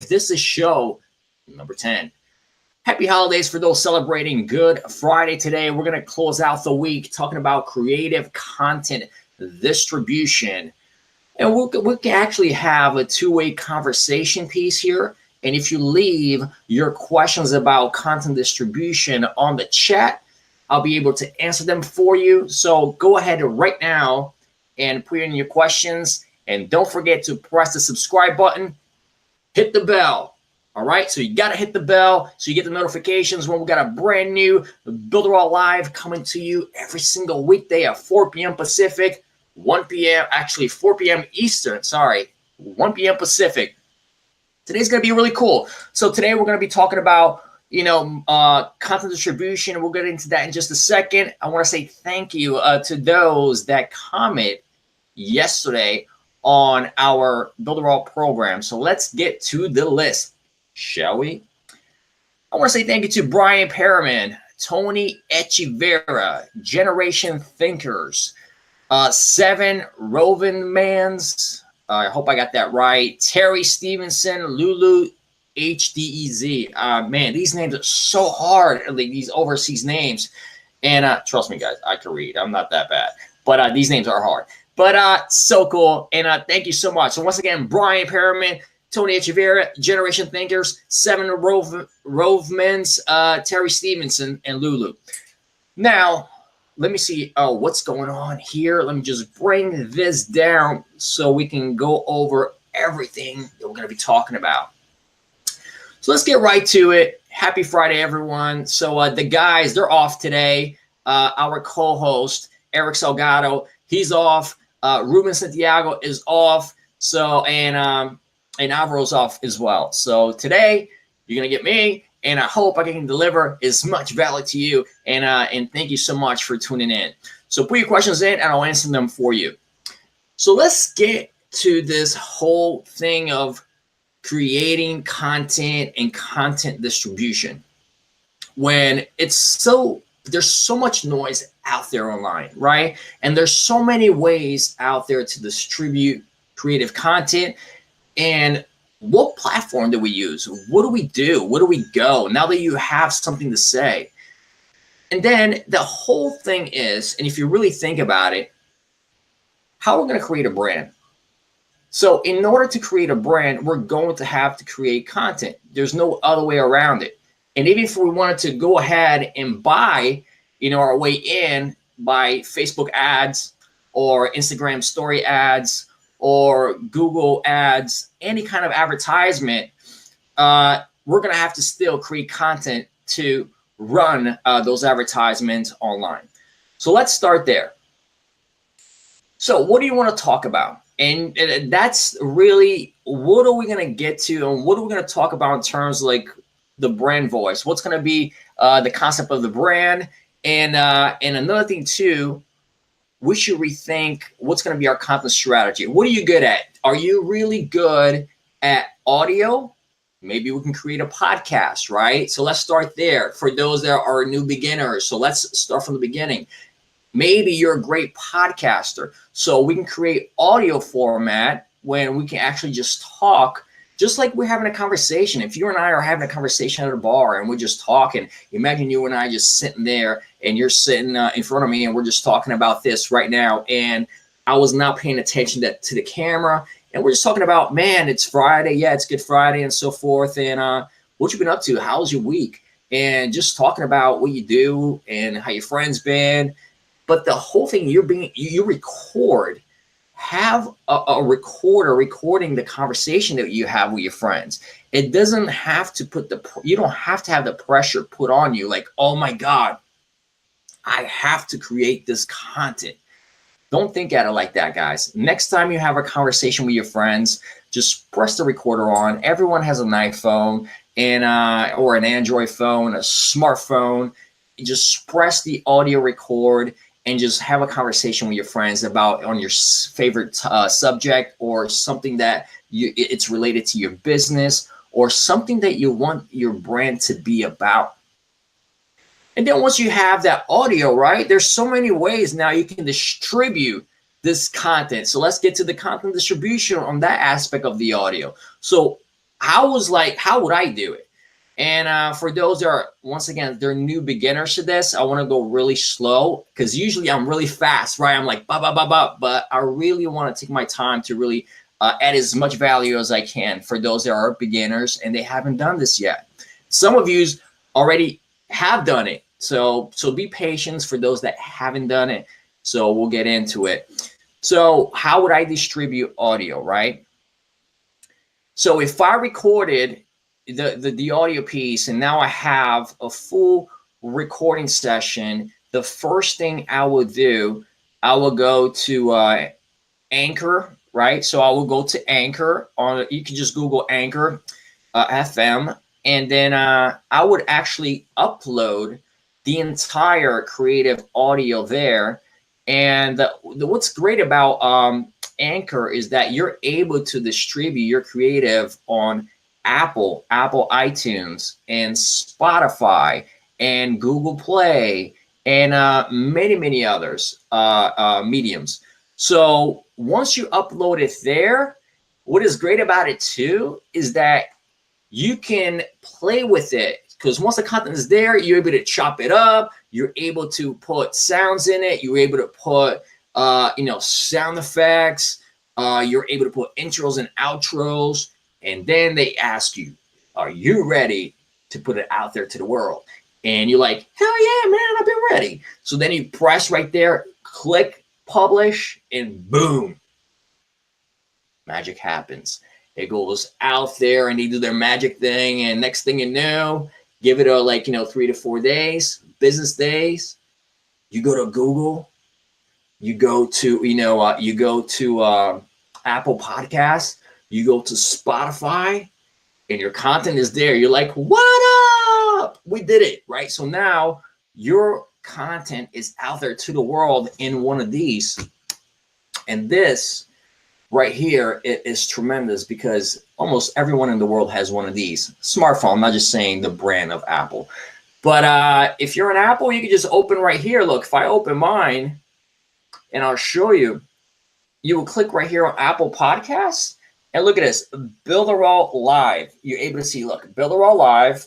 5. This is show number 10. Happy holidays for those celebrating Good Friday today. We're going to close out the week talking about creative content distribution. And we can actually have a two-way conversation piece here. And if you leave your questions about content distribution on the chat, I'll be able to answer them for you. So go ahead right now and put in your questions. And don't forget to press the subscribe button, hit the bell. All right, so you got to hit the bell so you get the notifications when we got a brand new Builderall Live coming to you every single weekday at 4 p.m. Pacific, 1 p.m. actually 4 p.m. Eastern, 1 p.m. Pacific. Today's going to be really cool. So today we're going to be talking about, content distribution. We'll get into that in just a second. I want to say thank you to those that comment yesterday on our Builderall program. So let's get to the list, shall we? I want to say thank you to Brian Perriman, Tony Echeverria, Generation Thinkers, 7 Rovenmans, I hope I got that right, Terry Stevenson, Lulu HDEZ. Man, these names are so hard, like these overseas names. And trust me, guys, I can read. I'm not that bad. But these names are hard. But so cool. And thank you so much. So once again, Brian Perriman, Tony Echeverria, Generation Thinkers, 7 Rovemans, Terry Stevenson, and Lulu. Now, let me see what's going on here. Let me just bring this down so we can go over everything that we're going to be talking about. So let's get right to it. Happy Friday, everyone. So the guys, they're off today. Our co-host, Eric Salgado, he's off. Ruben Santiago is off. So, and Alvaro's off as well. So today, you're going to get me, and I hope I can deliver as much value to you. And thank you so much for tuning in. So put your questions in, and I'll answer them for you. So let's get to this whole thing of creating content and content distribution. When there's so much noise out there online, right? And there's so many ways out there to distribute creative content. And what platform do we use? What do we do? Where do we go now that you have something to say? And then the whole thing is, and if you really think about it, how are we going to create a brand? So in order to create a brand, we're going to have to create content. There's no other way around it. And even if we wanted to go ahead and buy, our way in by Facebook ads or Instagram story ads or Google ads, any kind of advertisement, we're going to have to still create content to run those advertisements online. So let's start there. So what do you want to talk about? And that's really, what are we going to get to, and what are we going to talk about in terms of like the brand voice? What's going to be the concept of the brand? And another thing too, we should rethink what's going to be our content strategy. What are you good at? Are you really good at audio? Maybe we can create a podcast, right? So let's start there for those that are new beginners. So let's start from the beginning. Maybe you're a great podcaster. So we can create audio format when we can actually just talk, just like we're having a conversation. If you and I are having a conversation at a bar and we're just talking, imagine you and I just sitting there and you're sitting in front of me and we're just talking about this right now. And I was not paying attention to the camera. And we're just talking about, man, it's Friday. Yeah, it's Good Friday and so forth. And what you been up to? How's your week? And just talking about what you do and how your friends been. But the whole thing, you record, have a recorder recording the conversation that you have with your friends. It doesn't have to you don't have to have the pressure put on you like, oh my God, I have to create this content. Don't think at it like that, guys. Next time you have a conversation with your friends, just press the recorder on. Everyone has an iPhone and or an Android phone, a smartphone. You just press the audio record and just have a conversation with your friends about on your favorite subject or something that it's related to your business or something that you want your brand to be about. And then once you have that audio, right, there's so many ways now you can distribute this content. So let's get to the content distribution on that aspect of the audio. So I was like, how would I do it? And for those that are, once again, they're new beginners to this, I want to go really slow because usually I'm really fast, right? I'm like, ba, ba, ba, ba, but I really want to take my time to really add as much value as I can for those that are beginners and they haven't done this yet. Some of you already have done it. So be patient for those that haven't done it. So we'll get into it. So how would I distribute audio, right? So if I recorded the audio piece and now I have a full recording session, the first thing I will do, I will go to Anchor, right? So I will go to Anchor, or you can just Google Anchor FM, and then I would actually upload the entire creative audio there. And what's great about Anchor is that you're able to distribute your creative on Apple iTunes, and Spotify, and Google Play, and many others mediums. So once you upload it there, what is great about it too is that you can play with it, because once the content is there, you're able to chop it up. You're able to put sounds in it. You're able to put sound effects. You're able to put intros and outros. And then they ask you, are you ready to put it out there to the world? And you're like, hell yeah, man, I've been ready. So then you press right there, click publish, and boom, magic happens. It goes out there and they do their magic thing. And next thing you know, give it a 3 to 4 days, business days. You go to Google, you go to, Apple Podcasts, you go to Spotify, and your content is there. You're like, what up? We did it, right? So now your content is out there to the world in one of these. And this right here, it is tremendous because almost everyone in the world has one of these. Smartphone, I'm not just saying the brand of Apple. But if you're an Apple, you can just open right here. Look, if I open mine and I'll show you, you will click right here on Apple Podcasts. And look at this, Builderall Live. You're able to see, look, Builderall Live.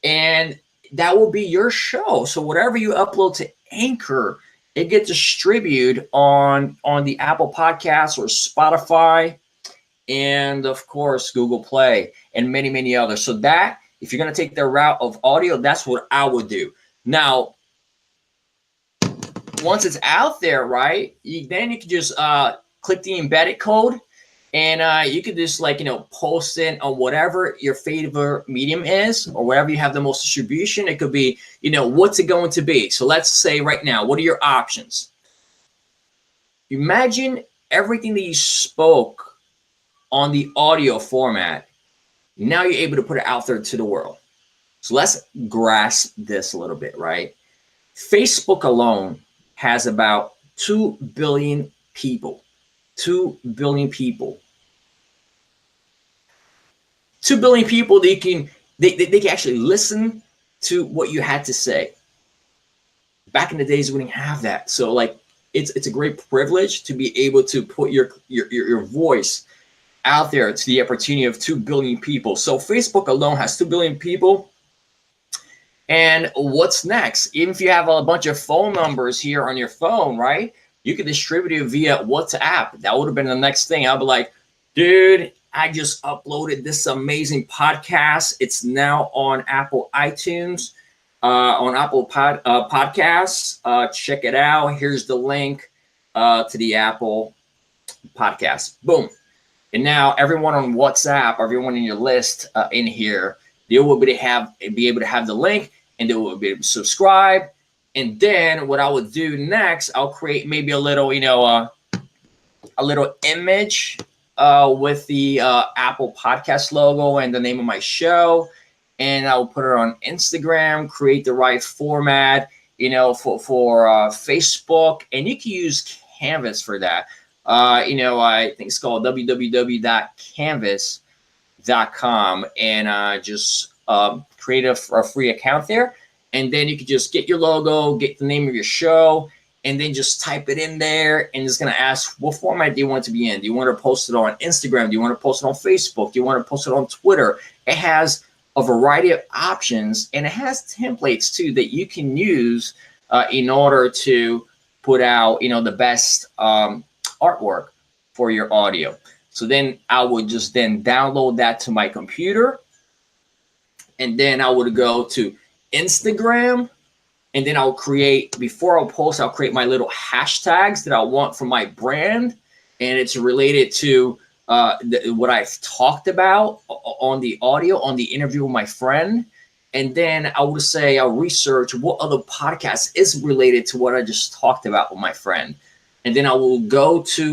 And that will be your show. So whatever you upload to Anchor, it gets distributed on the Apple Podcasts or Spotify, and of course, Google Play, and many others. So that, if you're going to take the route of audio, that's what I would do. Now, once it's out there, right, then you can just click the embedded code, and you could just post it on whatever your favorite medium is, or wherever you have the most distribution. It could be, what's it going to be? So let's say right now, what are your options? Imagine everything that you spoke on the audio format. Now you're able to put it out there to the world. So let's grasp this a little bit, right? Facebook alone has about 2 billion people. 2 billion people. 2 billion people they can actually listen to what you had to say. Back in the days, we didn't have that. So it's a great privilege to be able to put your voice out there to the opportunity of 2 billion people. So Facebook alone has 2 billion people. And what's next? Even if you have a bunch of phone numbers here on your phone, right? You can distribute it via WhatsApp. That would have been the next thing. I'll be like, dude, I just uploaded this amazing podcast. It's now on Apple iTunes, on Apple Podcasts. Check it out. Here's the link to the Apple podcast. Boom. And now everyone on WhatsApp, everyone in your list in here, they will be able to have the link, and they will be able to subscribe. And then what I would do next, I'll create maybe a little, a little image with the Apple Podcast logo and the name of my show. And I'll put it on Instagram, create the right format, for Facebook. And you can use Canvas for that. I think it's called www.canvas.com, and just create a free account there. And then you can just get your logo, get the name of your show, and then just type it in there, and it's going to ask what format do you want it to be in. Do you want to post it on Instagram? Do you want to post it on Facebook? Do you want to post it on Twitter? It has a variety of options, and it has templates too that you can use in order to put out, the best artwork for your audio. So then I would just then download that to my computer, and then I would go to Instagram, and then I'll create, before I'll post, I'll create my little hashtags that I want for my brand, and it's related to what I've talked about on the audio, on the interview with my friend. And then I would say I'll research what other podcast is related to what I just talked about with my friend. And then I will go to,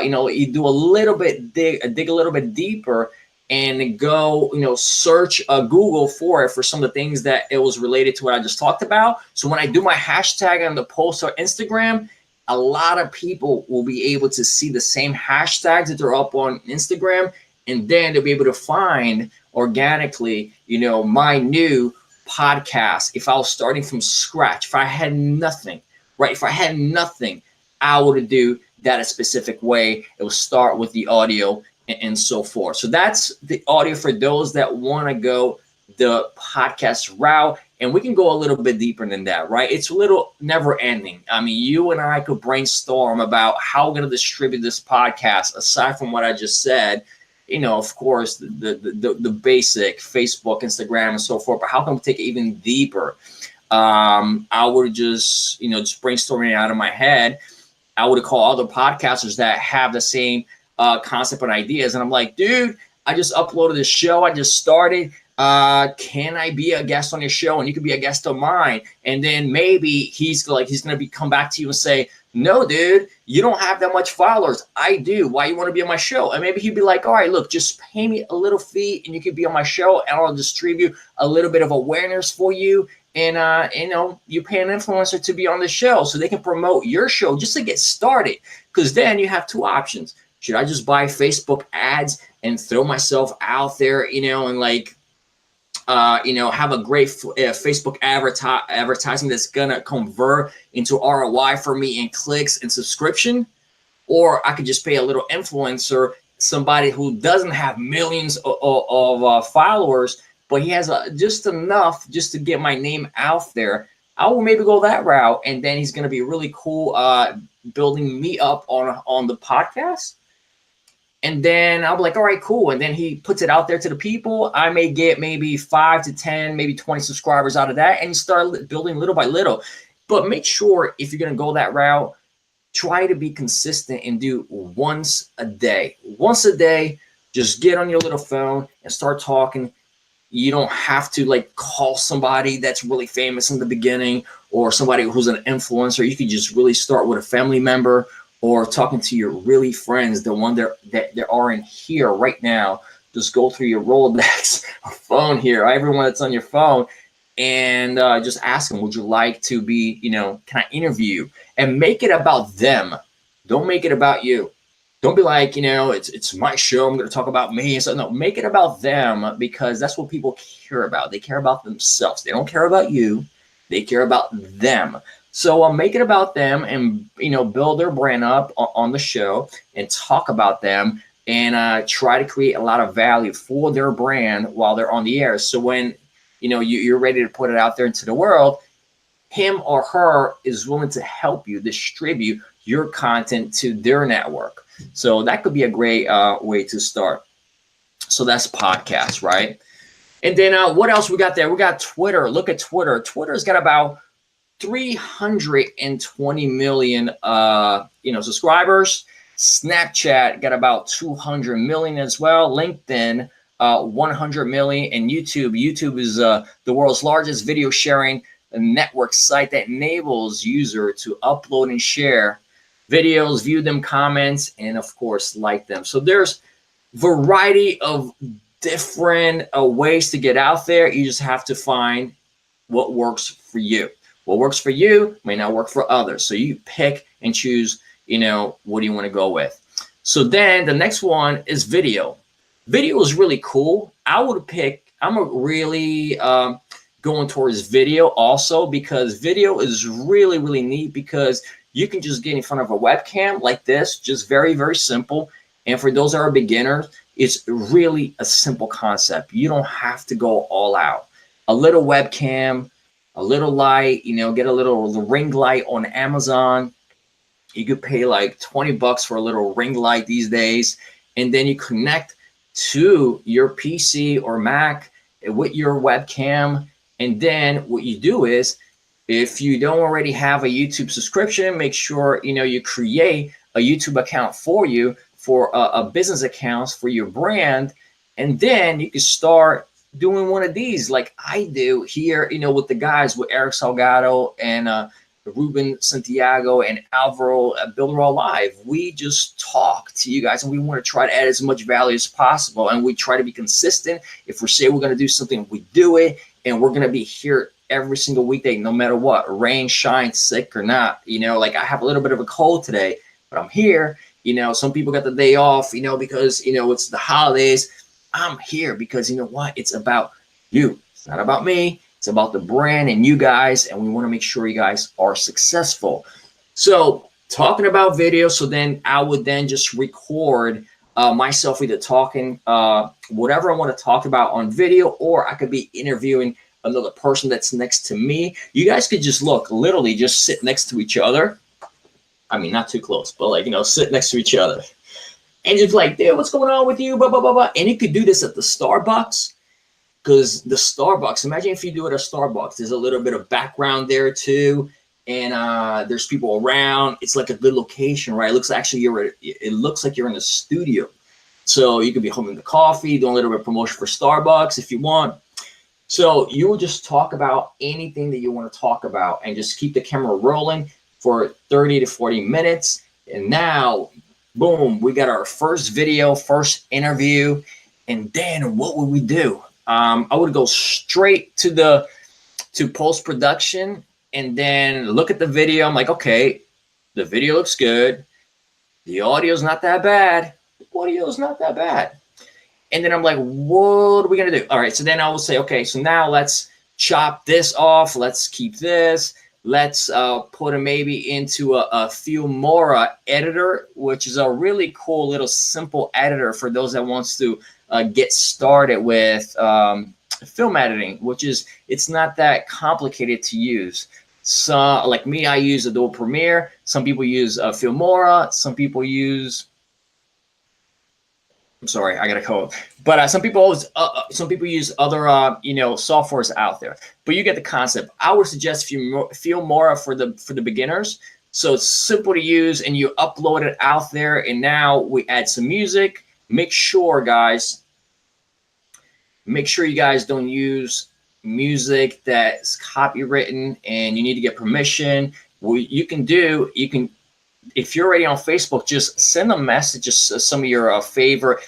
you do a little bit, dig a little bit deeper, and go, search Google for some of the things that it was related to what I just talked about. So when I do my hashtag on the post or Instagram, a lot of people will be able to see the same hashtags that they're up on Instagram, and then they'll be able to find organically, my new podcast. If I was starting from scratch, if I had nothing, right? If I had nothing, I would do that a specific way. It will start with the audio and so forth. So that's the audio for those that want to go the podcast route. And we can go a little bit deeper than that, right? It's a little never ending. I mean, you and I could brainstorm about how we're going to distribute this podcast, aside from what I just said. Of course, the basic Facebook, Instagram, and so forth. But how can we take it even deeper? I would just brainstorming it out of my head. I would call other podcasters that have the same concept and ideas. And I'm like, dude, I just uploaded this show. I just started. Can I be a guest on your show? And you could be a guest of mine. And then maybe he's going to come back to you and say, no, dude, you don't have that much followers. I do. Why you want to be on my show? And maybe he'd be like, all right, look, just pay me a little fee and you can be on my show, and I'll distribute a little bit of awareness for you. And, you pay an influencer to be on the show so they can promote your show just to get started. Because then you have two options. Should I just buy Facebook ads and throw myself out there, and have a great Facebook advertising that's going to convert into ROI for me in clicks and subscription? Or I could just pay a little influencer, somebody who doesn't have millions of followers, but he has just enough just to get my name out there. I will maybe go that route, and then he's going to be really cool building me up on the podcast. And then I'll be like, all right, cool. And then he puts it out there to the people. I may get maybe 5 to 10, maybe 20 subscribers out of that, and you start building little by little. But make sure, if you're going to go that route, try to be consistent and do once a day. Once a day, just get on your little phone and start talking. You don't have to call somebody that's really famous in the beginning, or somebody who's an influencer. You can just really start with a family member, or talking to your really friends, the one that are in here right now. Just go through your Rolodex phone here, everyone that's on your phone, and just ask them, would you like to be, can I interview you? And make it about them. Don't make it about you. Don't be like, it's my show, I'm going to talk about me. So no, make it about them, because that's what people care about. They care about themselves. They don't care about you. They care about them. So make it about them, and build their brand up on the show and talk about them, and try to create a lot of value for their brand while they're on the air. So when you're ready to put it out there into the world, him or her is willing to help you distribute your content to their network. So that could be a great way to start. So that's podcast, right? And then what else we got there? We got Twitter. Look at Twitter. Twitter's got about 320 million subscribers. Snapchat got about 200 million as well. LinkedIn 100 million, and YouTube is the world's largest video sharing network site that enables user to upload and share videos, view them, comments, and of course like them. So there's variety of different ways to get out there. You just have to find what works for you. What works for you may not work for others. So you pick and choose, what do you want to go with? So then the next one is video. Video is really cool. I'm really going towards video also, because video is really, really neat, because you can just get in front of a webcam like this, just very, very simple. And for those that are beginners, it's really a simple concept. You don't have to go all out. A little webcam, a little light, you know, get a little ring light on Amazon. You could pay like 20 bucks for a little ring light these days. And then you connect to your PC or Mac with your webcam. And then what you do is, if you don't already have a YouTube subscription, make sure, you know, you create a YouTube account for you, for a business accounts for your brand. And then you can start doing one of these like I do here, you know, with the guys, with Eric Salgado and Ruben Santiago and Alvaro at Builderall Live. We just talk to you guys, and we want to try to add as much value as possible. And we try to be consistent. If we say we're going to do something, we do it. And we're going to be here every single weekday, no matter what, rain, shine, sick or not. You know, like I have a little bit of a cold today, but I'm here. You know, some people got the day off, you know, because, you know, it's the holidays. I'm here because, you know what? It's about you. It's not about me. It's about the brand and you guys. And we want to make sure you guys are successful. So talking about video. So then I would then just record myself either talking whatever I want to talk about on video, or I could be interviewing another person that's next to me. You guys could just look, literally just sit next to each other. I mean, not too close, but like, you know, sit next to each other. And just like, dude, what's going on with you? Blah, blah, blah, blah. And you could do this at the Starbucks, because the Starbucks, imagine if you do it at Starbucks, there's a little bit of background there too. And there's people around. It's like a good location, right? It looks actually it looks like you're in a studio. So you could be holding the coffee, doing a little bit of promotion for Starbucks if you want. So you will just talk about anything that you want to talk about and just keep the camera rolling for 30 to 40 minutes. And now, boom, we got our first video, first interview. And then what would we do? I would go straight to post-production and then look at the video. I'm like, okay, the video looks good. The audio is not that bad. The audio is not that bad. And then I'm like, what are we going to do? All right. So then I will say, okay, so now let's chop this off. Let's keep this. Let's put it maybe into a Filmora editor, which is a really cool little simple editor for those that wants to get started with film editing, which is, it's not that complicated to use. So like me, I use Adobe Premiere. Some people use Filmora. Some people use, I'm sorry, I got a cold. But some people use other you know, softwares out there. But you get the concept. I would suggest Filmora for the beginners. So it's simple to use, and you upload it out there. And now we add some music. Make sure, guys, you guys don't use music that's copywritten, and you need to get permission. What you can do, if you're already on Facebook, just send them messages to some of your favorite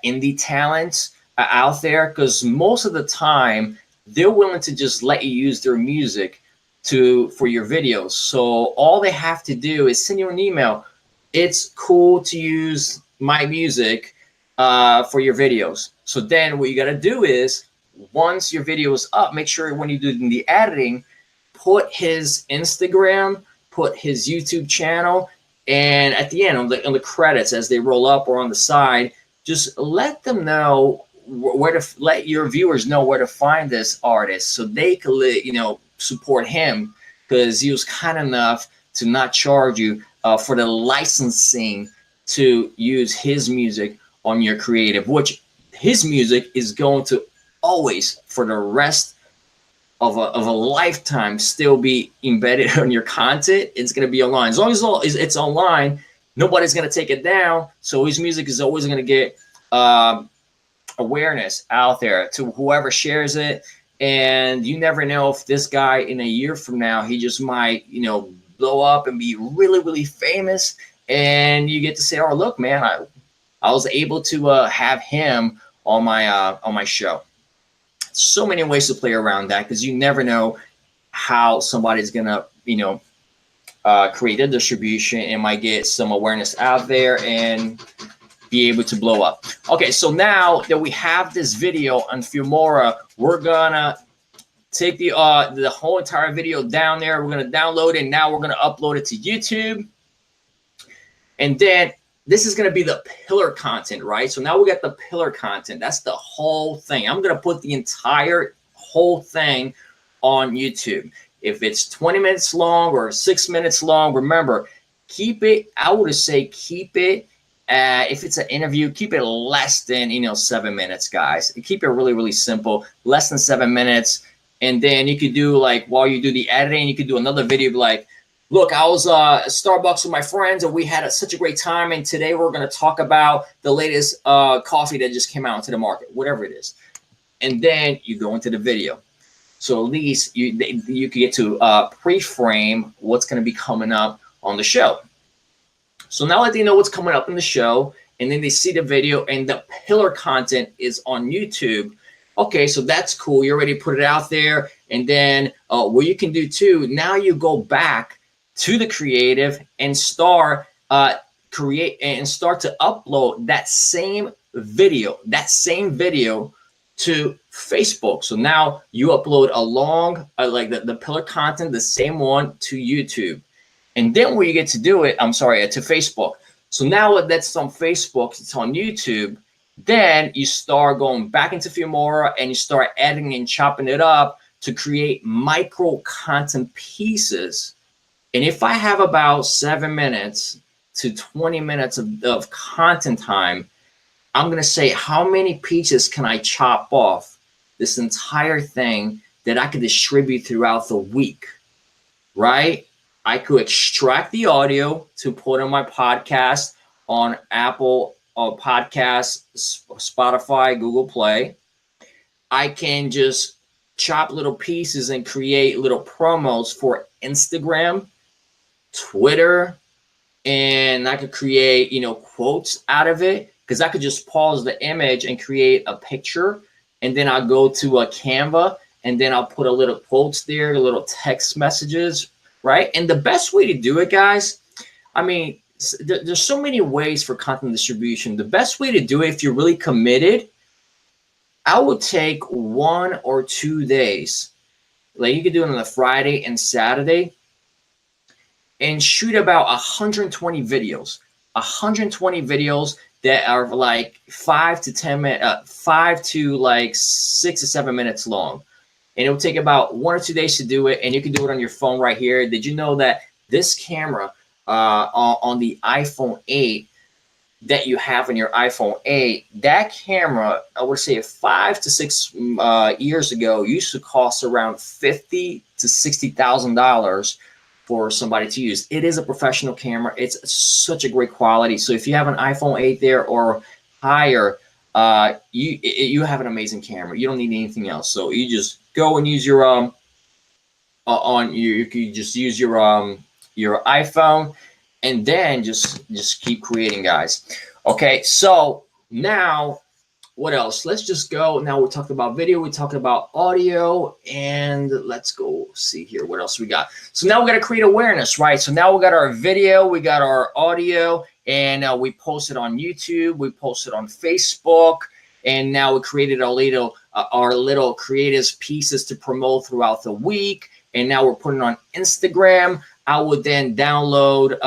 indie talents out there, because most of the time they're willing to just let you use their music for your videos. So all they have to do is send you an email. It's cool to use my music for your videos. So then what you got to do is, once your video is up, make sure when you do the editing, put his Instagram, put his YouTube channel, and at the end on the credits as they roll up or on the side, just let them know let your viewers know where to find this artist, so they could, you know, support him, because he was kind enough to not charge you for the licensing to use his music on your creative, which his music is going to always, for the rest of a lifetime, still be embedded on your content. It's going to be online. As long as it's online, nobody's going to take it down. So his music is always going to get awareness out there to whoever shares it. And you never know if this guy in a year from now, he just might, you know, blow up and be really, really famous. And you get to say, oh, look, man, I was able to have him on my show. So many ways to play around that, because you never know how somebody's gonna, you know, create a distribution and might get some awareness out there and be able to blow up. Okay, so now that we have this video on Filmora, we're gonna take the whole entire video down there. We're going to download it. Now we're going to upload it to YouTube. And then this is going to be the pillar content, right? So now we got the pillar content. That's the whole thing. I'm going to put the entire whole thing on YouTube. If it's 20 minutes long or 6 minutes long, remember, keep it, I would say keep it, if it's an interview, keep it less than, 7 minutes, guys. Keep it really, really simple, less than 7 minutes. And then you could do, like, while you do the editing, you could do another video like, look, I was at Starbucks with my friends and we had such a great time. And today we're going to talk about the latest coffee that just came out into the market, whatever it is. And then you go into the video. So at least you can get to pre-frame what's going to be coming up on the show. So now that they know what's coming up in the show, and then they see the video and the pillar content is on YouTube. Okay, so that's cool. You already put it out there. And then what you can do too, now you go back to the creative and start to upload that same video to Facebook. So now you upload along like the pillar content, the same one, to YouTube. And then when you get to do it, to Facebook. So now that's on Facebook, it's on YouTube. Then you start going back into Filmora and you start editing and chopping it up to create micro content pieces. And if I have about 7 minutes to 20 minutes of content time, I'm going to say, how many pieces can I chop off this entire thing that I could distribute throughout the week, right? I could extract the audio to put on my podcast on Apple Podcasts, Spotify, Google Play. I can just chop little pieces and create little promos for Instagram, Twitter, and I could create, quotes out of it, because I could just pause the image and create a picture, and then I'll go to a Canva, and then I'll put a little quotes there, little text messages, right? And the best way to do it, guys, there's so many ways for content distribution. The best way to do it, if you're really committed, I would take 1 or 2 days. Like, you could do it on a Friday and Saturday, and shoot about 120 videos. 120 videos that are like 5 to 10 minutes, 5 to like 6 to 7 minutes long. And it will take about 1 or 2 days to do it. And you can do it on your phone right here. Did you know that this camera on the iPhone 8 that you have on your iPhone 8, that camera, I would say 5 to 6 years ago, used to cost around $50,000 to $60,000 for somebody to use. It is a professional camera. It's such a great quality. So if you have an iPhone 8 there or higher, you have an amazing camera. You don't need anything else. So you just go and use your you can just use your iPhone, and then just keep creating, guys. Okay, so now what else? Let's just go. Now we talked about video, we talked about audio, and let's go see here what else we got. So now we got to create awareness, right? So now we got our video, we got our audio, and we posted on YouTube, we posted on Facebook, and now we created our little creative pieces to promote throughout the week. And now we're putting on Instagram. I would then download.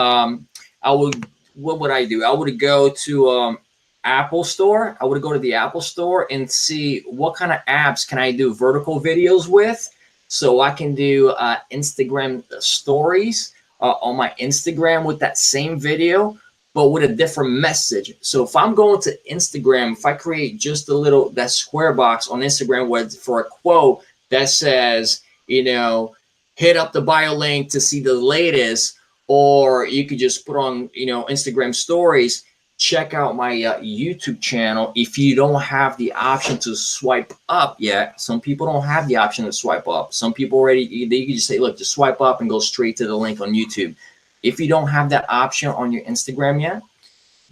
What would I do? I would go to Apple Store. I would go to the Apple Store and see what kind of apps can I do vertical videos with. So I can do Instagram stories on my Instagram with that same video, but with a different message. So if I'm going to Instagram, if I create just that square box on Instagram for a quote that says, hit up the bio link to see the latest, or you could just put on, Instagram stories, check out my YouTube channel. If you don't have the option to swipe up yet, some people don't have the option to swipe up. Some people you can just say, look, just swipe up and go straight to the link on YouTube. If you don't have that option on your Instagram yet,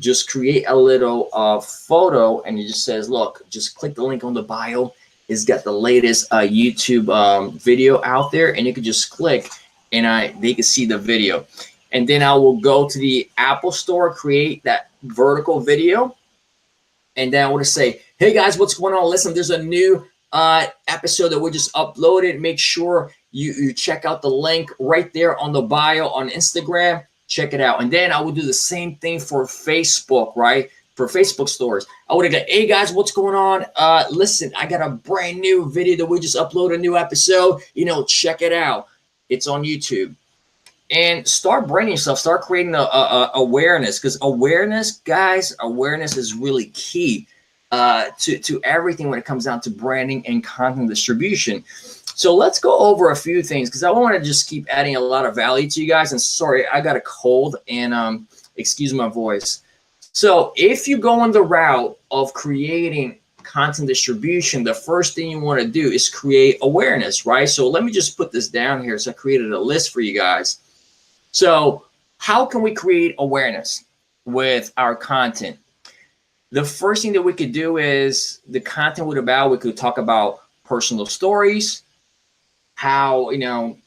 just create a little photo, and it just says, look, just click the link on the bio. It's got the latest YouTube video out there, and you can just click, and they can see the video. And then I will go to the Apple Store, create that vertical video, and then I want to say, hey guys, what's going on? Listen, there's a new episode that we just uploaded, make sure you check out the link right there on the bio on Instagram. Check it out. And then I will do the same thing for Facebook, right? For Facebook stores. I would have got, hey guys, what's going on? Listen, I got a brand new video that we just uploaded, a new episode. You know, check it out. It's on YouTube. And start branding yourself. Start creating awareness, because awareness, guys, awareness is really key to everything when it comes down to branding and content distribution. So let's go over a few things, because I want to just keep adding a lot of value to you guys. And sorry, I got a cold, and excuse my voice. So if you go on the route of creating content distribution, the first thing you want to do is create awareness, right? So let me just put this down here. So I created a list for you guys. So how can we create awareness with our content? The first thing that we could do is the content we could talk about personal stories, how, you know,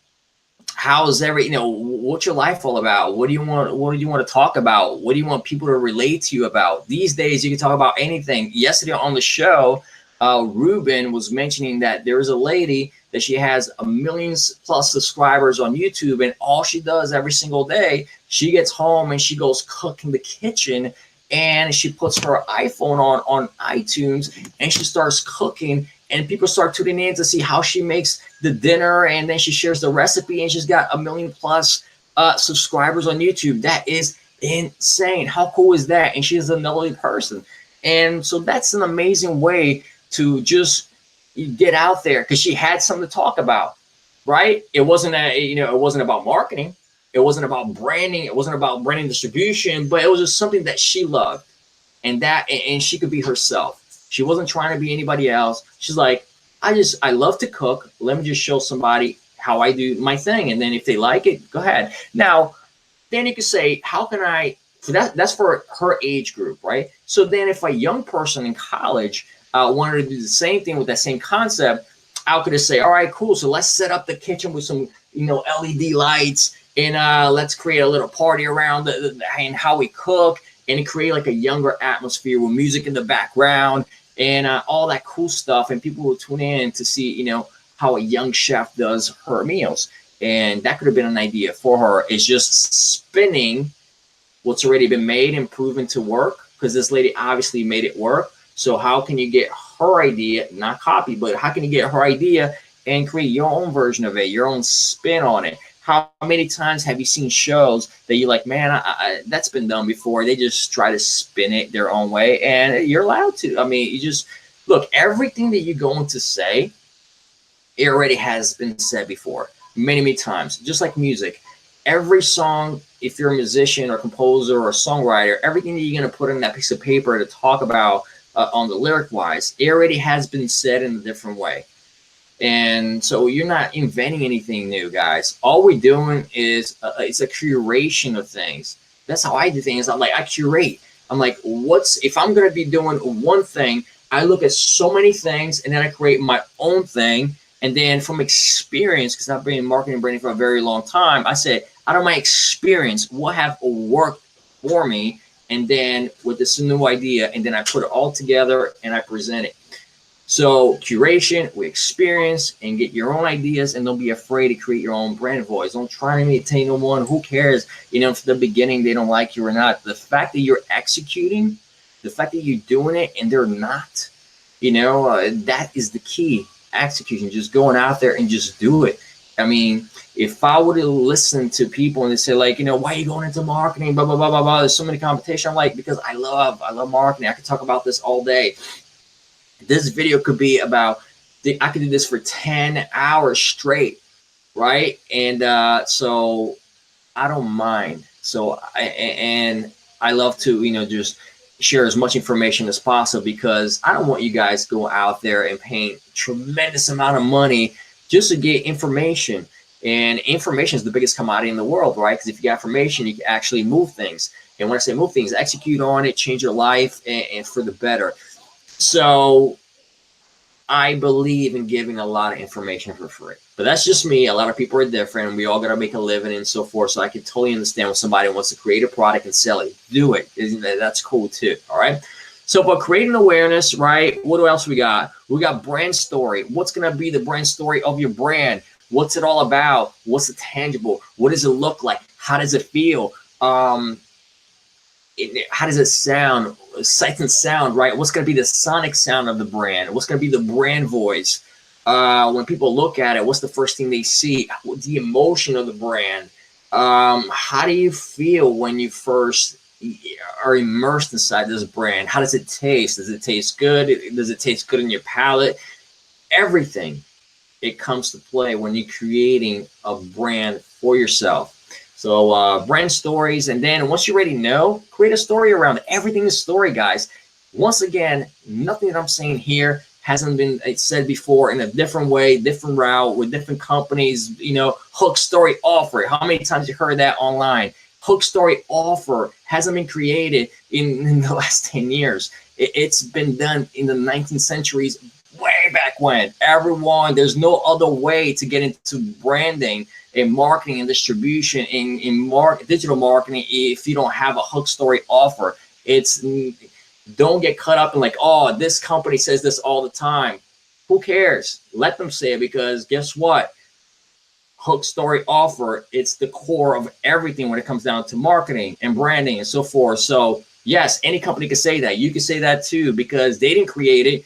how's what's your life all about? What do you want to talk about? What do you want people to relate to you about? These days, you can talk about anything. Yesterday on the show, Ruben was mentioning that there is a lady that she has 1 million+ subscribers on YouTube, and all she does every single day, she gets home and she goes cook in the kitchen, and she puts her iPhone on iTunes, and she starts cooking, and people start tuning in to see how she makes the dinner, and then she shares the recipe, and she's got 1 million+ subscribers on YouTube. That is insane. How cool is that? And she's an elderly person. And so that's an amazing way to just get out there, because she had something to talk about, right? It wasn't it wasn't about marketing. It wasn't about branding. It wasn't about branding distribution, but it was just something that she loved, and she could be herself. She wasn't trying to be anybody else. She's like, I love to cook. Let me just show somebody how I do my thing. And then if they like it, go ahead. Now, then you could say, how can I, so that's for her age group, right? So then if a young person in college wanted to do the same thing with that same concept, I could just say, all right, cool. So let's set up the kitchen with some, LED lights, and let's create a little party around and how we cook, and create like a younger atmosphere with music in the background and all that cool stuff. And people will tune in to see, how a young chef does her meals. And that could have been an idea for her, is just spinning what's already been made and proven to work, because this lady obviously made it work. So how can you get her idea, not copy, but how can you get her idea and create your own version of it, your own spin on it? How many times have you seen shows that you're like, man, that's been done before? They just try to spin it their own way, and you're allowed to. I mean, you just look, everything that you're going to say, it already has been said before many, many times. Just like music, every song, if you're a musician or composer or songwriter, everything that you're going to put in that piece of paper to talk about on the lyric wise, it already has been said in a different way. And so you're not inventing anything new, guys. All we're doing is it's a curation of things. That's how I do things. I curate. I'm like, if I'm going to be doing one thing, I look at so many things, and then I create my own thing. And then from experience, because I've been in marketing and branding for a very long time, I said, out of my experience, what have worked for me? And then with this new idea, and then I put it all together and I present it. So curation, we experience, and get your own ideas, and don't be afraid to create your own brand voice. Don't try to imitate no one. Who cares? From the beginning, they don't like you or not. The fact that you're executing, the fact that you're doing it and they're not, that is the key. Execution, just going out there and just do it. I mean, if I would have listened to people and they say like, why are you going into marketing, blah, blah, blah, blah, blah, there's so many competition. I'm like, because I love marketing. I could talk about this all day. This video could be about, I could do this for 10 hours straight, right? And so I don't mind. So I love to, just share as much information as possible, because I don't want you guys to go out there and paying tremendous amount of money just to get information. And information is the biggest commodity in the world, right? Because if you got information, you can actually move things. And when I say move things, execute on it, change your life, and for the better. So I believe in giving a lot of information for free. But that's just me. A lot of people are different, and we all got to make a living and so forth. So I can totally understand when somebody wants to create a product and sell it. Do it. That's cool too. All right. So for creating awareness, right? What else we got? We got brand story. What's going to be the brand story of your brand? What's it all about? What's it tangible? What does it look like? How does it feel? How does it sound? Sight and sound, right? What's going to be the sonic sound of the brand? What's going to be the brand voice? When people look at it, what's the first thing they see? The emotion of the brand. How do you feel when you first are immersed inside this brand? How does it taste? Does it taste good? Does it taste good in your palate? Everything, it comes to play when you're creating a brand for yourself. So brand stories, and then once you already know, create a story around it. Everything is story, guys. Once again, nothing that I'm saying here hasn't been said before in a different way, different route, with different companies, you know, hook, story, offer. How many times you heard that online? Hook, story, offer hasn't been created in the last 10 years. It's been done in the 19th centuries, way back when. Everyone, there's no other way to get into branding and marketing and distribution in digital marketing if you don't have a hook, story, offer. Don't get caught up in like, oh, this company says this all the time. Who cares? Let them say it, because guess what? Hook, story, offer, it's the core of everything when it comes down to marketing and branding and so forth. So yes, any company can say that. You can say that too, because they didn't create it.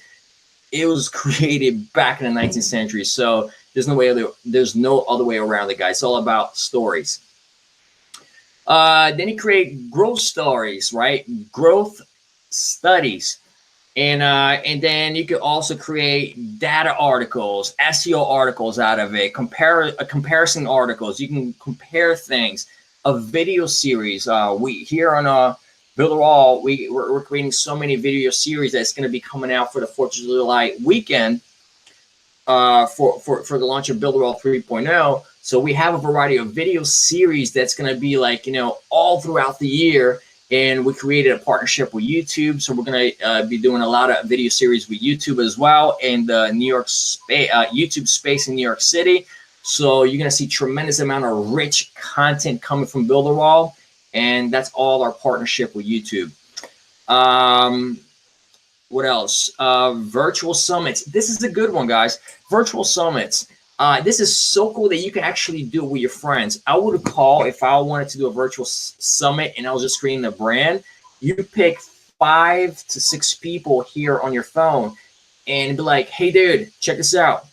It was created back in the 19th century. So there's no other way around it, guys. It's all about stories. Then you create growth stories, right? Growth studies. And then you could also create data articles, SEO articles out of it, comparison articles. You can compare things. A video series. We here on Builderall, we're creating so many video series that's going to be coming out for the 4th of July weekend for the launch of Builderall 3.0. So we have a variety of video series that's going to be like, you know, all throughout the year. And we created a partnership with YouTube. So we're going to be doing a lot of video series with YouTube as well, in the YouTube space in New York City. So you're going to see tremendous amount of rich content coming from Builderall. And that's all our partnership with YouTube. What else? Virtual summits. This is a good one, guys. Virtual summits. This is so cool that you can actually do it with your friends. I would call, if I wanted to do a virtual summit and I was just creating the brand, you pick 5 to 6 people here on your phone and be like, hey, dude, check this out.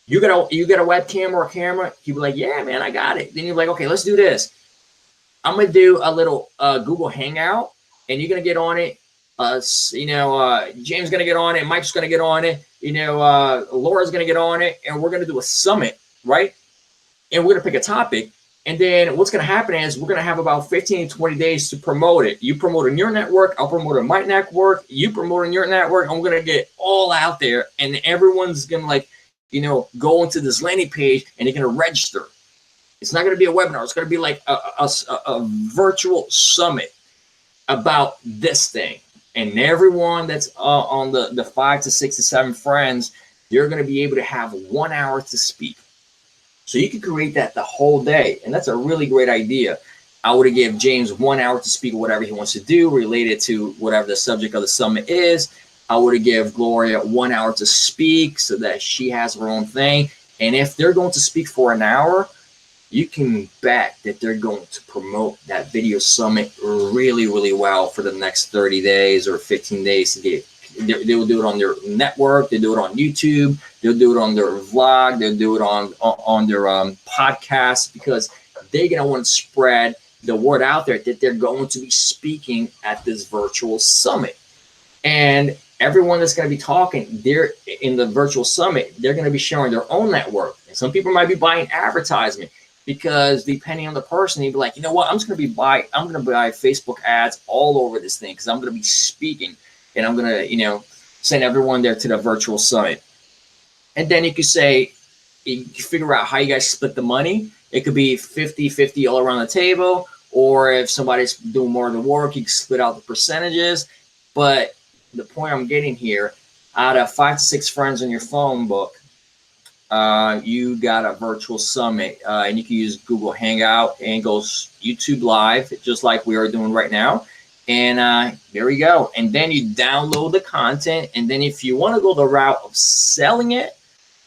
You got a webcam or a camera? He'd be like, yeah, man, I got it. Then you're like, okay, let's do this. I'm going to do a little Google Hangout, and you're going to get on it. James going to get on it. Mike's going to get on it. Laura's going to get on it, and we're going to do a summit, right? And we're going to pick a topic. And then what's going to happen is we're going to have about 15 to 20 days to promote it. You promote in your network. I'll promote in my network. You promote in your network. I'm going to get all out there, and everyone's going to go into this landing page, and they're going to register. It's not going to be a webinar. It's going to be like a virtual summit about this thing. And everyone that's on the 5 to 6 to 7 friends, they're going to be able to have 1 hour to speak. So you can create that the whole day. And that's a really great idea. I would have given James 1 hour to speak whatever he wants to do related to whatever the subject of the summit is. I would have given Gloria 1 hour to speak so that she has her own thing. And if they're going to speak for an hour, you can bet that they're going to promote that video summit really, really well for the next 30 days or 15 days to get. They will do it on their network. They do it on YouTube. They'll do it on their vlog. They'll do it on their podcast, because they're going to want to spread the word out there that they're going to be speaking at this virtual summit. And everyone that's going to be talking, they're in the virtual summit, they're going to be sharing their own network. And some people might be buying advertisement, because depending on the person, you'd be like, you know what, I'm going to buy Facebook ads all over this thing, because I'm going to be speaking, and I'm going to, send everyone there to the virtual summit. And then you could say, you figure out how you guys split the money. It could be 50-50 all around the table, or if somebody's doing more of the work, you can split out the percentages. But the point I'm getting here, out of 5 to 6 friends on your phone book, you got a virtual summit, and you can use Google Hangout and go YouTube Live, just like we are doing right now. And there we go. And then you download the content. And then if you want to go the route of selling it,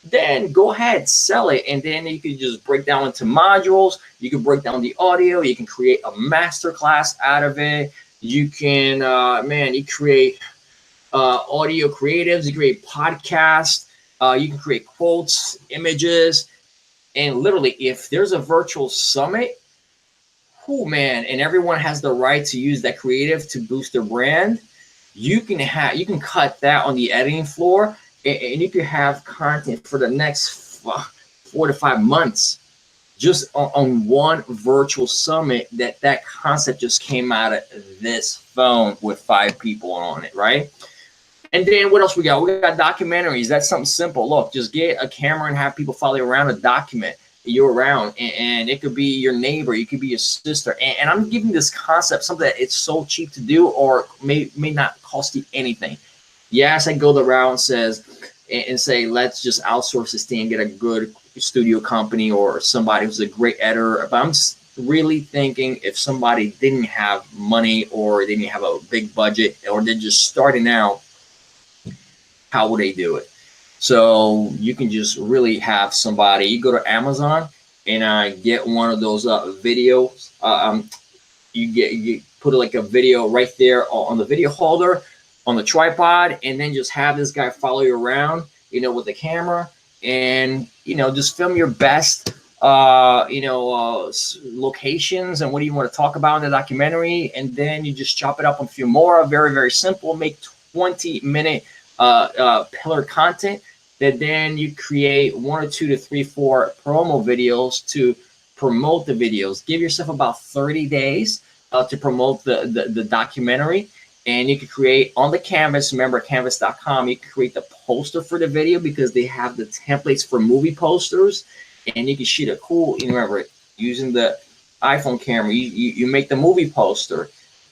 then go ahead, sell it. And then you can just break down into modules. You can break down the audio. You can create a masterclass out of it. You can, you create audio creatives. You create podcasts. You can create quotes, images. And literally, if there's a virtual summit, man, and everyone has the right to use that creative to boost their brand, you can cut that on the editing floor, and you can have content for the next 4 to 5 months just on one virtual summit. That concept just came out of this phone with 5 people on it, right? And then what else we got? We got documentaries. That's something simple. Look, just get a camera and have people follow you around, a document you're around, and it could be your neighbor, it could be your sister. And I'm giving this concept something that it's so cheap to do, or may not cost you anything. Yes, I go the route and say, let's just outsource this thing and get a good studio company or somebody who's a great editor. But I'm just really thinking, if somebody didn't have money, or they didn't have a big budget, or they're just starting out, how would they do it? So you can just really have somebody, you go to Amazon and get one of those videos. You put like a video right there on the video holder, on the tripod, and then just have this guy follow you around, with the camera, and, just film your best, locations and what do you want to talk about in the documentary. And then you just chop it up in a few more. Very, very simple. Make 20-minute pillar content that then you create 1 or 2 to 3, 4 promo videos to promote the videos. Give yourself about 30 days to promote the documentary, and you can create on the canvas. Remember, canvas.com, you can create the poster for the video because they have the templates for movie posters, and you can shoot a cool, remember, using the iPhone camera, you make the movie poster.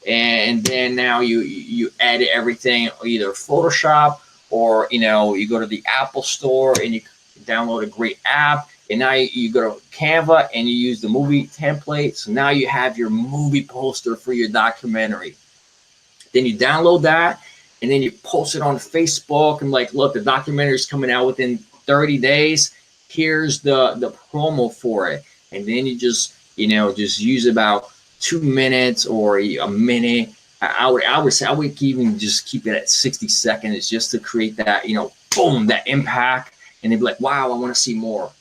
And then now you edit everything, either Photoshop, or you go to the Apple store and you download a great app, and now you go to Canva and you use the movie template. So now you have your movie poster for your documentary. Then you download that, and then you post it on Facebook and like, look, the documentary is coming out within 30 days. Here's the promo for it. And then you just use about 2 minutes or a minute. I would say I would even just keep it at 60 seconds just to create that, boom, that impact. And they'd be like, wow, I want to see more.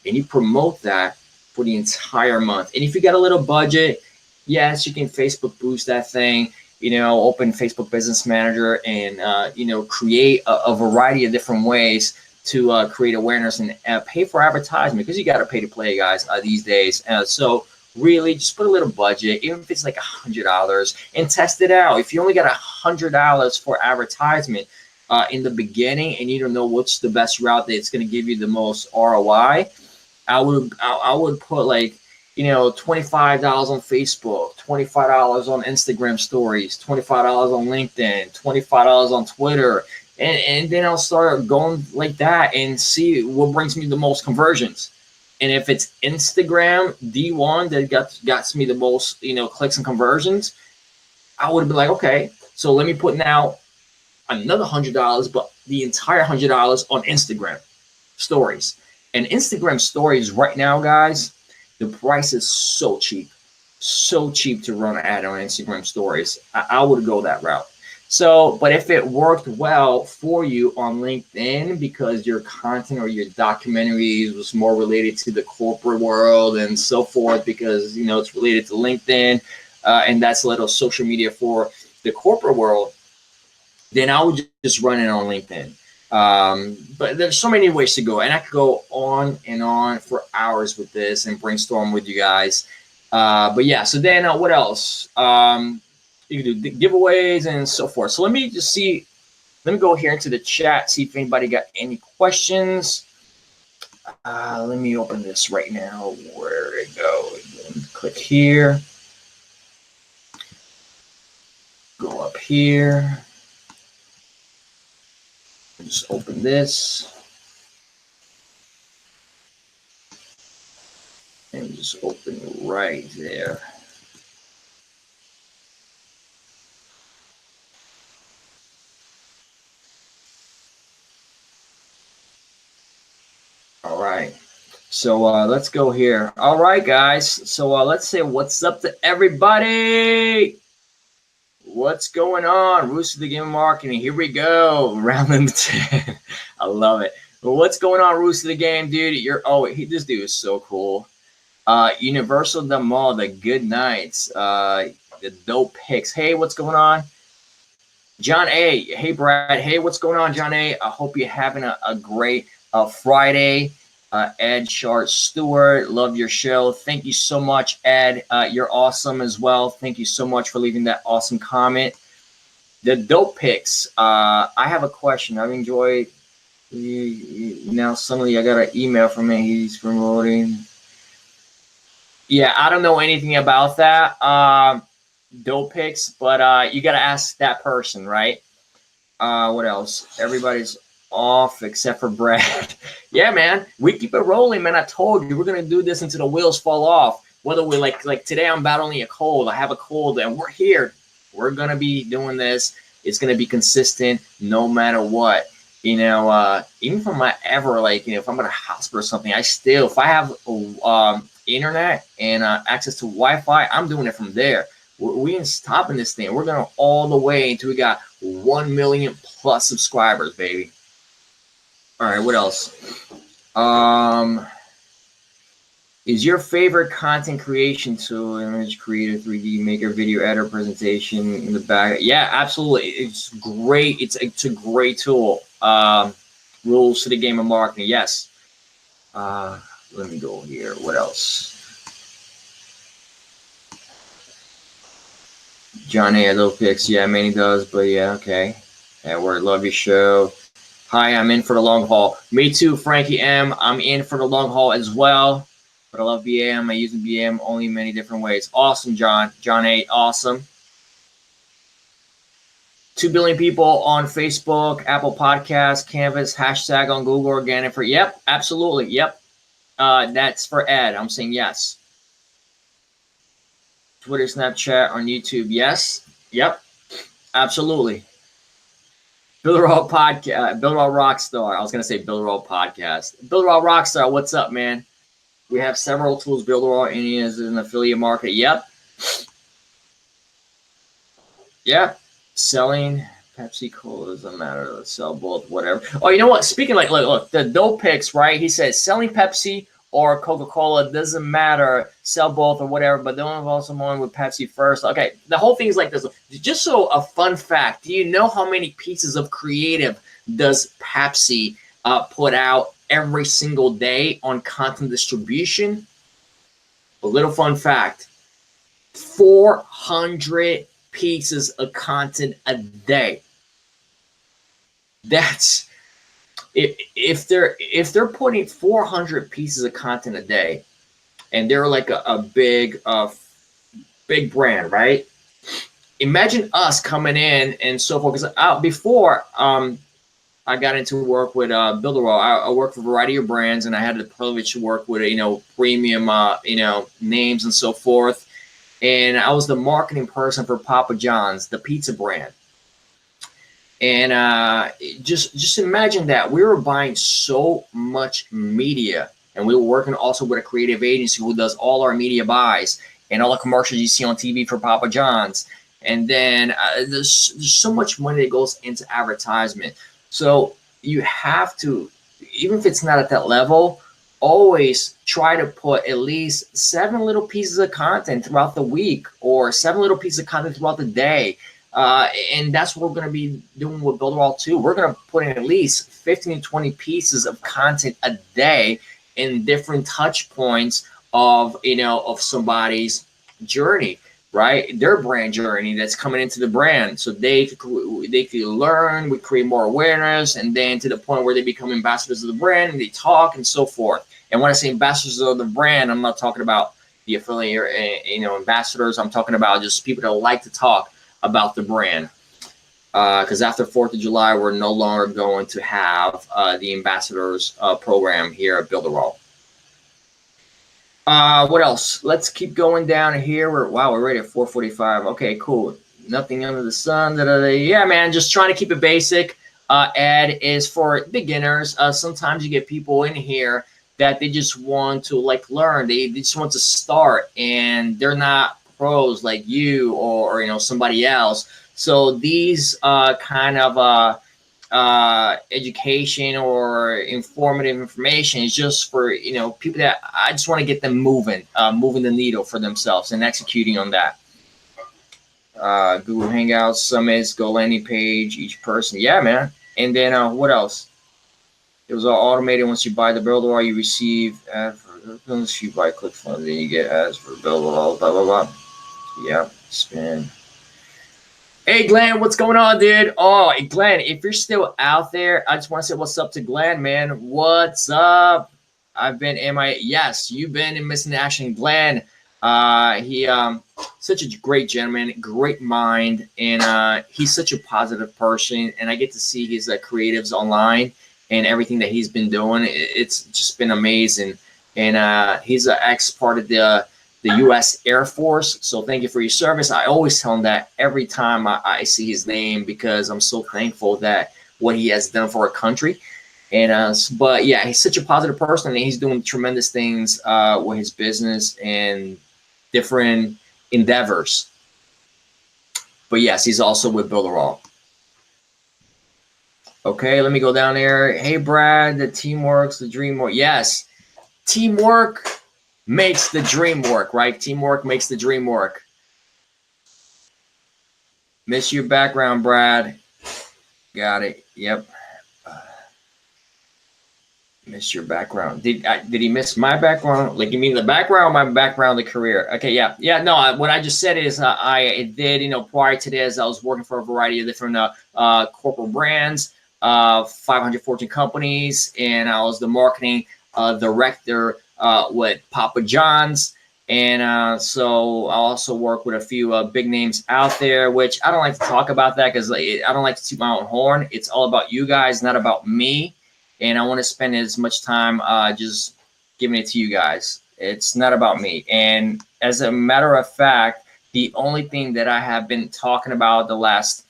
And you promote that for the entire month. And if you got a little budget, yes, you can Facebook boost that thing, open Facebook Business Manager and, create a variety of different ways to create awareness and pay for advertisement, because you got to pay to play, guys, these days. So really, just put a little budget, even if it's like $100, and test it out. If you only got $100 for advertisement in the beginning, and you don't know what's the best route that's going to give you the most ROI, I would put like, $25 on Facebook, $25 on Instagram stories, $25 on LinkedIn, $25 on Twitter, and then I'll start going like that and see what brings me the most conversions. And if it's Instagram D1 that got me the most, clicks and conversions, I would be like, okay, so let me put now another $100, but the entire $100 on Instagram stories. And Instagram stories right now, guys, the price is so cheap to run an ad on Instagram stories. I would go that route. So, but if it worked well for you on LinkedIn because your content or your documentaries was more related to the corporate world and so forth, because, it's related to LinkedIn, and that's a little social media for the corporate world, then I would just run it on LinkedIn. But there's so many ways to go, and I could go on and on for hours with this and brainstorm with you guys. But yeah, so then what else? You can do giveaways and so forth. So let me go here into the chat, see if anybody got any questions. Let me open this right now. Where did it go? Click here. Go up here. Just open this. And just open right there. right. So let's go here. All right, guys. So let's say what's up to everybody. What's going on? Roots of the Game of Marketing. Here we go. Round number 10. I love it. Well, what's going on, Roots of the Game, dude? This dude is so cool. Universal the Mall, the good nights. The dope picks. Hey, what's going on? John A. Hey, Brad. Hey, what's going on, John A? I hope you're having a great Friday. Ed Shart Stewart, love your show. Thank you so much, Ed. You're awesome as well. Thank you so much for leaving that awesome comment. The dope picks. I have a question. I've enjoyed. Now suddenly I got an email from him. He's promoting. Yeah, I don't know anything about that. Dope picks, but you got to ask that person, right? What else? Everybody's off except for Brad. Yeah, man, we keep it rolling, man. I told you we're gonna do this until the wheels fall off. Whether we like today, I'm battling a cold. I have a cold, and we're here. We're gonna be doing this. It's gonna be consistent, no matter what. Even if I'm not ever if I'm at a hospital or something, I still, if I have internet and access to Wi-Fi, I'm doing it from there. We ain't stopping this thing. We're going all the way until we got 1 million plus subscribers, baby. All right, what else? Is your favorite content creation tool image creator, 3D maker, video editor, presentation in the back? Yeah, absolutely. It's great. It's a great tool. Rules to the game of marketing. Yes. Let me go here. What else? John A. Love picks. Yeah, Manny does, but yeah, okay. Edward, love your show. Hi, I'm in for the long haul. Me too, Frankie M. I'm in for the long haul as well. But I love BAM. I use BAM only in many different ways. Awesome, John. John A. Awesome. 2 billion people on Facebook, Apple Podcasts, Canvas, hashtag on Google Organic for. Yep, absolutely. Yep. That's for Ed. I'm saying yes. Twitter, Snapchat, on YouTube. Yes. Yep. Absolutely. Builderall podcast. Builderall Rockstar. I was gonna say Builderall podcast. Builderall Rockstar. What's up, man? We have several tools. Builderall is an affiliate market. Yep. Yep. Selling Pepsi Cola doesn't matter. Let's sell both. Whatever. Oh, you know what? Speaking look, the dope picks, right? He says selling Pepsi or Coca-Cola doesn't matter. Sell both or whatever, but don't involve someone with Pepsi first. Okay, the whole thing is like this. Just so a fun fact, do you know how many pieces of creative does Pepsi put out every single day on content distribution? A little fun fact: 400 pieces of content a day. That's if they're putting 400 pieces of content a day, and they're like a big brand, right? Imagine us coming in and so forth. Because before I got into work with Builderall, I worked for a variety of brands, and I had the privilege to work with premium names and so forth. And I was the marketing person for Papa John's, the pizza brand. And just imagine that we were buying so much media, and we were working also with a creative agency who does all our media buys and all the commercials you see on TV for Papa John's. And then there's so much money that goes into advertisement. So you have to, even if it's not at that level, always try to put at least 7 little pieces of content throughout the week, or 7 little pieces of content throughout the day. And that's what we're going to be doing with Builderall too. We're going to put in at least 15 to 20 pieces of content a day in different touch points of somebody's journey, right? Their brand journey that's coming into the brand, so they can learn, we create more awareness, and then to the point where they become ambassadors of the brand and they talk and so forth. And when I say ambassadors of the brand, I'm not talking about the affiliate, ambassadors. I'm talking about just people that like to talk about the brand. Because after 4th of July, we're no longer going to have the ambassadors program here at Builderall. What else? Let's keep going down here. We're ready at 4:45. Okay, cool. Nothing under the sun. Yeah, man, just trying to keep it basic. Ad is for beginners. Sometimes you get people in here that they just want to like learn. They just want to start, and they're not pros like you or you know, somebody else. So these kind of education or informative information is just for, you know, people that I just want to get them moving, moving the needle for themselves and executing on that. Google Hangouts, Summits, Go landing page, each person. Yeah, man. And then what else? It was all automated. Once you buy the Builderall, you receive ads for, once you buy ClickFunnels, then you get ads for Builderall, blah, blah, blah. Yeah, spin. Hey, Glenn, what's going on, dude? Oh, hey, Glenn, if you're still out there, I just want to say what's up to Glenn, man. What's up? I've been yes, you've been in missing action. Glenn, he such a great gentleman, great mind, and he's such a positive person, and I get to see his creatives online and everything that he's been doing. It's just been amazing. And he's an ex-part of the U.S. Air Force. So thank you for your service. I always tell him that every time I see his name, because I'm so thankful that what he has done for our country. And but yeah, he's such a positive person, and he's doing tremendous things with his business and different endeavors. But yes, he's also with Builderall. Okay, let me go down there. Hey, Brad, the teamwork's the dream work. Yes, teamwork makes the dream work, right? Teamwork makes the dream work. Miss your background, Brad. Got it. Yep. Miss your background. Did he miss my background? Like, you mean the background, my background, the career? Okay, yeah. No, what I just said is I did, you know, prior to this, I was working for a variety of different corporate brands, 514 companies, and I was the marketing director with Papa John's. And so I also work with a few big names out there, which I don't like to talk about that because I don't like to toot my own horn. It's all about you guys, not about me. And I want to spend as much time just giving it to you guys. It's not about me. And as a matter of fact, the only thing that I have been talking about the last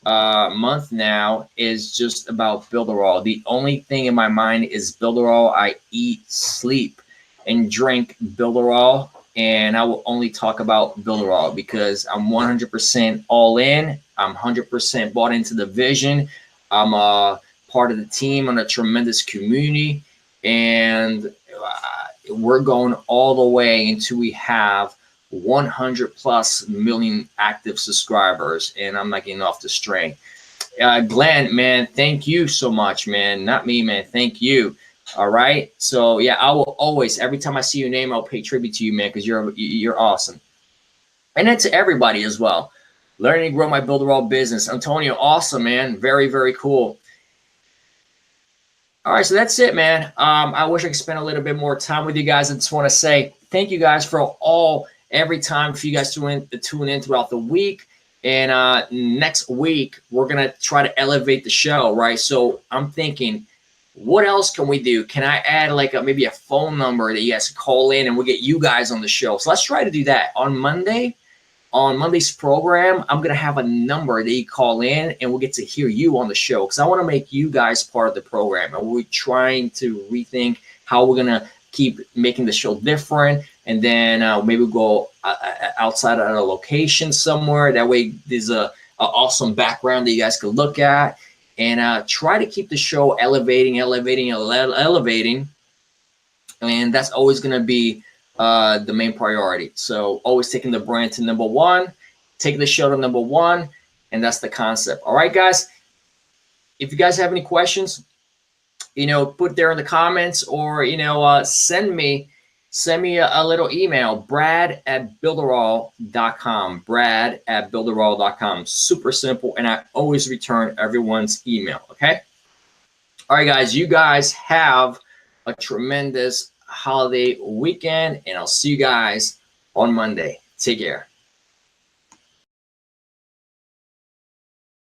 month now is just about Builderall. The only thing in my mind is Builderall. I eat, sleep, and drink Builderall. And I will only talk about Builderall because I'm 100% all in. I'm 100% bought into the vision. I'm part of the team on a tremendous community, and we're going all the way until we have 100+ million active subscribers, and I'm not getting off the string. Glenn, man, thank you so much, man. Not me, man. Thank you. All right. So yeah, I will always, every time I see your name, I'll pay tribute to you, man, because you're awesome. And then to everybody as well. Learning to grow my Builderall business. Antonio, awesome, man. Very, very cool. All right, so that's it, man. I wish I could spend a little bit more time with you guys. I just want to say thank you guys for every time for you guys to tune in throughout the week. And next week, we're going to try to elevate the show, right? So I'm thinking, what else can we do? Can I add like maybe a phone number that you guys can call in and we'll get you guys on the show? So let's try to do that on Monday. On Monday's program, I'm going to have a number that you call in and we'll get to hear you on the show because I want to make you guys part of the program. And we're trying to rethink how we're going to keep making the show different. And then maybe we'll go outside of a location somewhere. That way there's a awesome background that you guys can look at and try to keep the show elevating. And that's always going to be the main priority. So always taking the brand to number one, taking the show to number one, and that's the concept. All right, guys. If you guys have any questions, you know, put there in the comments or you know, send me a little email, brad@builderall.com. brad@builderall.com. Super simple, and I always return everyone's email. Okay. All right, guys. You guys have a tremendous holiday weekend, and I'll see you guys on Monday. Take care.